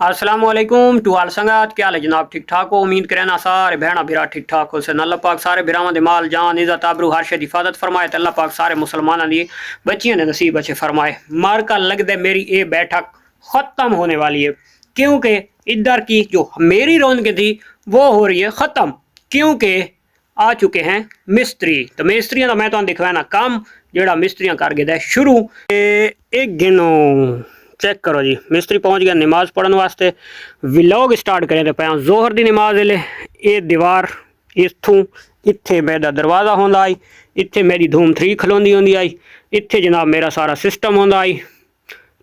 असलामुअलैकुम to आल संगत क्या हाल है जनाब। ठीक ठाक हो? उम्मीद करें ना सारे भैन भरा ठीक ठाक हो। सन अल्लाह पाक सारे भरावां दे माल जान इज्जत आबरू हर शे दी हिफाजत फरमाए ते अल्लाह पाक सारे मुसलमानां दी बच्चियां दे नसीब अच्छे फरमाए। मार का लगदा मेरी ये बैठक ख़त्म होने वाली है, क्योंकि इधर की जो मेरी रौनक थी वो हो रही है ख़त्म, क्योंकि आ चुके हैं मिस्त्री। तो मिस्त्रियों का मैं तुहानू दिखवाना काम जेड़ा मिस्त्रियां कर गए शुरू। एक गिनो चेक करो जी, मिस्त्री पहुंच गया नमाज पढ़ने वास्ते। व्लॉग स्टार्ट करें तो पाया जोहर की नमाज वेले ये दीवार इत्थों इत्थे मेरा दरवाज़ा होंदा आई, इत्थे मेरी धूम 3 खलोंदी होंदी आई, इत्थे जनाब मेरा सारा सिस्टम होंदा आई,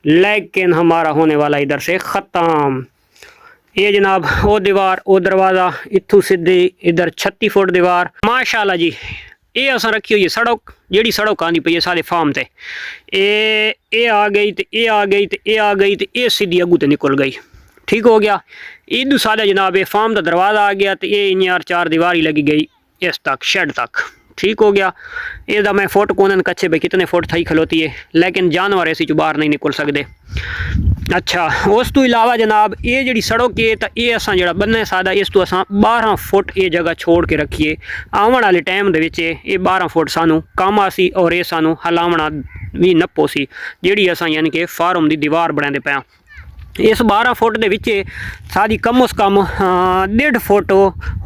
लेकिन हमारा होने वाला इधर से ख़त्म। ये जनाब वो दीवार वो दरवाज़ा इत्थों सीधी इधर 36 फुट दीवार माशाल्लाह जी। ये अस रखी हुई है सड़क, जी सड़क आँदी पई है सारे फार्म से। ये आ गई तो ये आ गई तो ये आ गई तो ये सीधी अगू तो निकल गई, ठीक हो गया। इदू सादा जनाब ये फार्म का दरवाज़ा आ गया तो ये इन यार 4 दीवार ही लगी गई इस तक शेड तक, ठीक हो गया। ये मैं फुट कोने कच्चे भाई कितने फुट थी खलोती है, लेकिन जानवर ऐसी चो बाहर नहीं निकल सकते। अच्छा उस तो इलावा जनाब ये जी सड़क है तो ये असा जो बन्ने सादा इस तो असा 12 फुट ये जगह छोड़ के रखिए। आने वाले टाइम ये 12 फुट सानू काम आसी और ये सानू हलावना भी नप्पो सी जी असा यानी कि फार्म की दीवार बनाते पाया। इस 12 फुट के विच सारी कम उस कम 1.5 फुट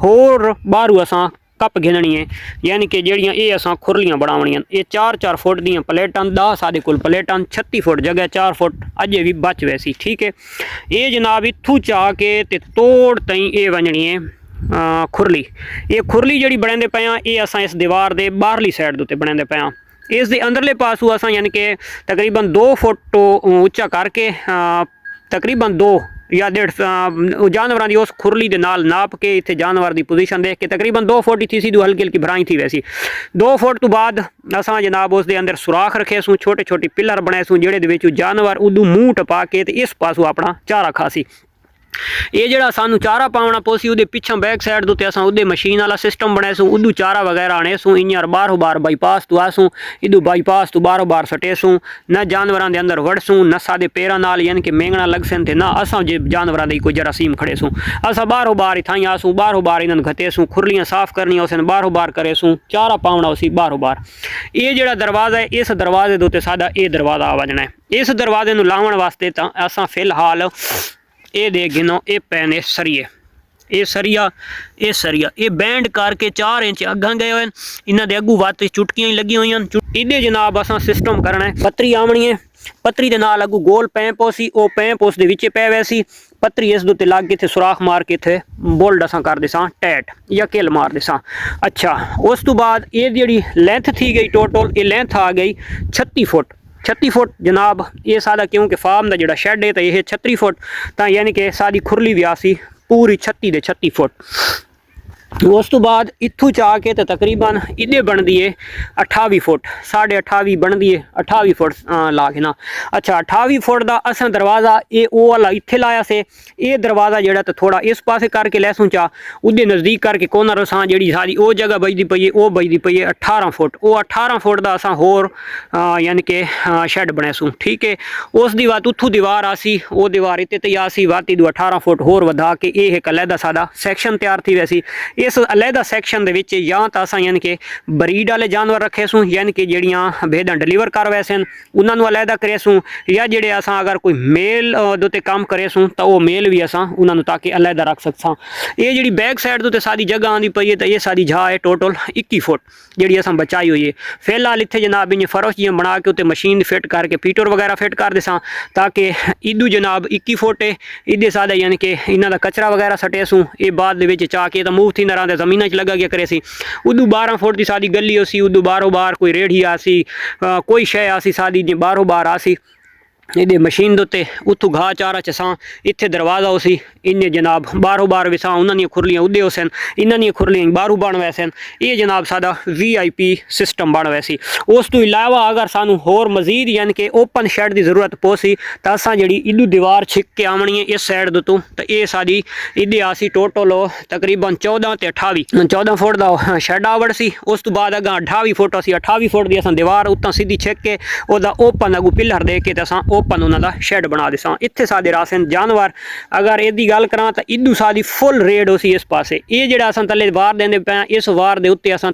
होर बारू असा कप गिननी है, यानी कि जड़ियाँ ये असा खुरलियाँ बनावनियां। ये 4-4 फुट दियाँ प्लेटां 10 साढ़े कोल प्लेटां 36 फुट जगह 4 फुट अजे भी बच वैसी, ठीक है। ये जनाब इत्थू चाह के ते तोड़ तई ये बननी है खुरली। ये खुरली जी बनाते पे ये असा इस दीवार के बाहरली साइड उत्ते बनाते पे। इस दे अंदरले पासू असा यानी कि तकरीबन 2 फुट उच्चा करके तकरीबन 2 या 1.5 जानवरों की उस खुरली के नाल नाप के इतने जानवर की पोजीशन देख के तकरीबन 2 फुट ही थी सी, हल्की हल्की भराई थी वैसी। 2 फुट तो बाद असा जनाब उस अंदर सुराख रखे सूँ, छोटे छोटे पिलर बनाए सूँ जेड़े जानवर उदू मूँह टपा के इस पासों अपना चारा खासी। ये जरा सानू चारा पावना पोसी उदे पिछा बैक साइड दे असा उदे मशीन वाला सिस्टम बनाए सूँ, उदू चारा वगैरह आने सूँ। इन बारों बार बाईपास तो आसूँ, इदू बाईपास तो बारों बार सटे सूँ, न जानवरों के अंदर वड़ सूँ, न सादे पैरों नाल यानी कि मेंगना लग सन थे, ना असा जे जानवरों की कोई जरासीम खड़े सूँ। असा बारों बार इथाई आसूँ, बारों बार इन्होंने घते सूँ, खुरलियाँ साफ करनी उस बारों बार करे सूँ, चारा पावना उसी बारों बार। ये जड़ा दरवाज़ा है इस दरवाजे के सादा ये दरवाज़ा आ वजना है। इस दरवाजे को लावन वास्ते तो असा फिलहाल ये दे गिनो ये पैने सरिये, ये सरिया ये बैंड करके 4 इंच अगा गए हुए। इन्होंने अगू वत चुटकियां लगी हुई हैं। इधे जनाब असा सिस्टम करना है, पत्तरी आवनी है, पत्तरी के नाल अगू गोल पैंप सी, वो पैंप उस पै वैसी पत्तरी इस दे लागे थे सुराख मार के थे बोल्ड असा कर दे टैट या किल मार दे। अच्छा उस तो बाद ये जी लेंथ थी गई टोटल, ये लेंथ आ गई 36 फुट। 36 फुट जनाब ये सादा क्योंकि फार्म का जोड़ा शेड है तो यह 36 फुट, तो यानी कि सारी खुरली भी आसी पूरी 36 दे 36 फुट। उस तो बाद इत्थू चाह के तो तकरीबन इधे बनती है 28 फुट, 28.5 बनती है 28 फुट ला के ना। अच्छा 28 फुट का असा दरवाज़ा ये वो वाला इत्थे लाया से, ये दरवाज़ा जोड़ा तो थोड़ा इस पासे करके लैसूँ चा उदे नज़दीक करके कोनर असा जी सारी वो जगह बजती पई है, वो बजती पई है 18 फुट। वो 18 फुट का असा होर यानी कि शेड बनैसूँ, ठीक है। उस दी बात उथू दीवार आसी, वो दीवार इतने तैयार आसी वाती 18 फुट होर वधा के ये एक अलहदा सादा सैक्शन तैयार थी वैसी। इस अलहदा सैक्शन दे विच या तो असा यानी कि ब्रीड वाले जानवर रखे सूँ, यानी कि जड़ियाँ भेदां डिलीवर कर वैसे उन्होंने अलहदा करे सूँ, या जेडे असा अगर कोई मेल दे काम करे सूँ तो वो मेल भी असा उन्होंने ताकि अलहदा रख सकसा। ये जी बैक साइड तो सारी जगह आँदी पई है तो ये सारी जा है टोटल 21 फुट जी असा बचाई हुई है। फिलहाल इतने जनाब इन फर्श जी बना के उत्ते मशीन फिट करके पीटर वगैरह फिट कर देसा, ताकि इदू जनाब 21 फुट है इधे सादा यानी कि इन्हों का कचरा वगैरह सटे सूँ। ये बाद चाह के तो मूव थी नरा जमीन च लगा गया करे सी। उदू 12 फुट की सादी गली होसी, उदू बारों बार कोई रेढ़ी आसी कोई शय आसी सादी जी बारों बार आसी। ये मशीन दोते उतू घा चारा चसा इत्थे दरवाज़ा उसी इन जनाब बारों बार विसा उन्होंने खुरलियाँ उदे हो सन, इन्होंने खुरलियाँ बारू बन वैसे। ये जनाब सादा VIP सिस्टम बन वैसी। उस तो इलावा अगर सानू होर मजीद यानी कि ओपन शेड की जरूरत पोसी तो असा जी इदू दीवार छिक के आवनी है इस साइड तो ये सारी इधे आसी टोटल तकरीबन 14 ते 14 फुट का शेड आवड़ सी। उस तो बाद अगर 28 फुट असी 28 फुट की असा दीवार उत्ता सीधी छिक के ओदा ओपन अगू पिलर दे के असा ओपन उन्होंने शेड बना दिसा। इत्थे सादे रासन जानवर अगर इहदी गल करां तां इदू सादी फुल रेड हो सी इस पासे। ये जिहड़ा असां थल्ले वार देंदे पे इस वार दे उत्ते असां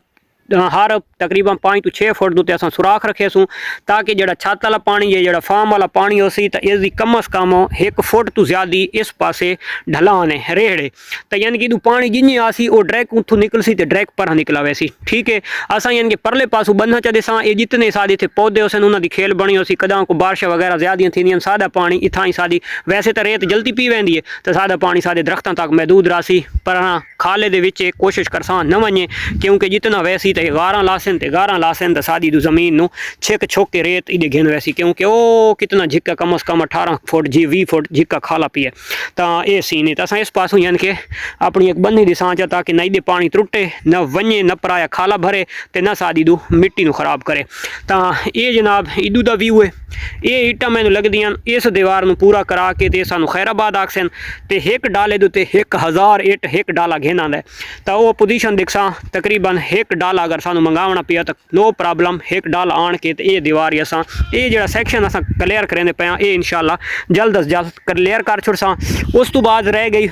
हर तकरीबन 5 तो 6 फुट उत्ते असां सुराख रखे सूँ ताकि जिहड़ा छत वाला पानी है जिहड़ा फार्म वाला पानी हो सी तो इसकी कम अज़ कम 1 फुट तो ज़्यादा इस पासे ढलान है रेड़े तो यानी कि पानी जिन्हें आसी वो डायरेक्ट उतों निकल सी तो डायरेक्ट पर निकला वैसी। ठीक है असां यानी कि परले पासों बंधना चाहते सां ये जितने सारे इतने पौधे हो सन उन्होंने खेल बनी हो सी कदा को बारिश वगैरह ज़्यादा थी सादा पानी इतना ही सादी वैसे तो रेत जल्दी पी वेंदी है तो सादा पानी सारे दरख्तों तक महदूद रहा पर हाँ खाले दे विच कोशिश करसां न वने क्योंकि जितना वैसी तो गारां लासन ते गारां लासन तो सादी दू जमीन नू छिक छोक के रेत इधे घेन वैसी क्योंकि वो कितना झिक्का कम अज़ कम 18 फुट जी 20 फुट झिक्का खाला पिए तो ये सीन है। तो असां इस पासों यानी कि अपनी एक बन्नी दिसां चा ताकि न इधे पानी त्रुटे न वने न पराया खाला भरे तो न सादी दू मिट्टी नू खराब करे। तो ये जनाब इदू दा व्यू है। ये ईटा मैनू लगदियां इस दीवार नू पूरा करा के ते सानू खैराबाद आखसन ते एक डाले दे उत्ते 1000 ईट एक डाला घेना है तो वो पोजीशन दिखसा तकरीबन एक डाला अगर सानू मंगावना पिया तो नो प्रॉब्लम एक डाला आन के ये दीवार असां ये जो सैक्शन असां क्लियर करेंदे पे ये इंशाल्लाह जल्द अज जल्द क्लियर कर छुड़सा। उस तो बाद रह गई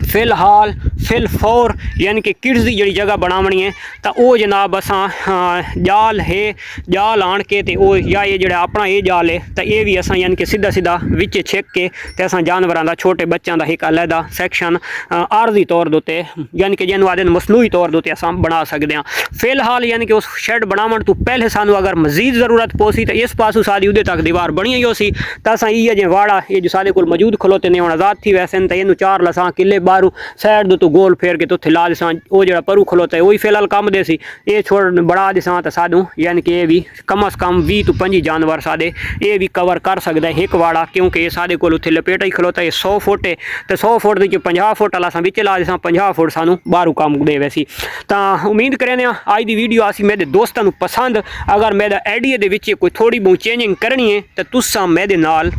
फिलहाल फिलफोर यानी कि किड्स की जी जगह बनावनी है तो वो जनाब असां जाल है जाल आन के ते वो या ये जो अपना ये जाल है तो ये भी असां यानी कि सीधा सीधा विच छिक के ते असां जानवरों का छोटे बच्चों का एक अलहदा सैक्शन आरजी तौर के उत्ते यानी कि जिन्होंने आदि मसनूई तौर के उत्ते असां बना सकते हैं। फिलहाल यानी कि उस शेड बनावन तो पहले सानू अगर मजीद जरूरत पोसी तो इस पासों सारी उदे तक दीवार बनी ही सी तो असां ये जो वाड़ा ये जो सारे को मौजूद खलोते ने हुण आज़ाद थी वैसे तो इनू 4 लसां किले बारू साइड तो गोल फेर के तो ला दिसा वो जो परू खलोता है वही फिलहाल कम दे सी ये छोड़ बढ़ा दिसा तो सानू यानी कि ये भी कम अज़ कम 20 तो 25 जानवर सादे ये भी कवर कर सकता है एक वाड़ा क्योंकि ये सारे को उत्थे लपेटा ही खलोता है 100 फुट है तो 100 फुट के 50 फुट वाला बिच ला दिसा 50 फुट सानू बारू कम दे वैसी। तो उम्मीद करें अज की वीडियो आसी मेरे दोस्तों पसंद अगर मेरा आइडिया दे विच कोई थोड़ी बहुत चेंजिंग करनी है तो तुसां मेरे नाल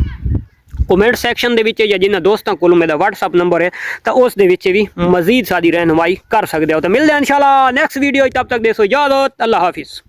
कमेंट सैक्शन के या जिन्होंने दोस्तों को मेरा व्हाट्सअप नंबर है तो उस भी मजीद सारी रहनुमाई कर सकते हो। तो मिलते हैं इंशाल्लाह नेक्स्ट वीडियो तब तक देसो इजाज़त अल्लाह हाफिज़।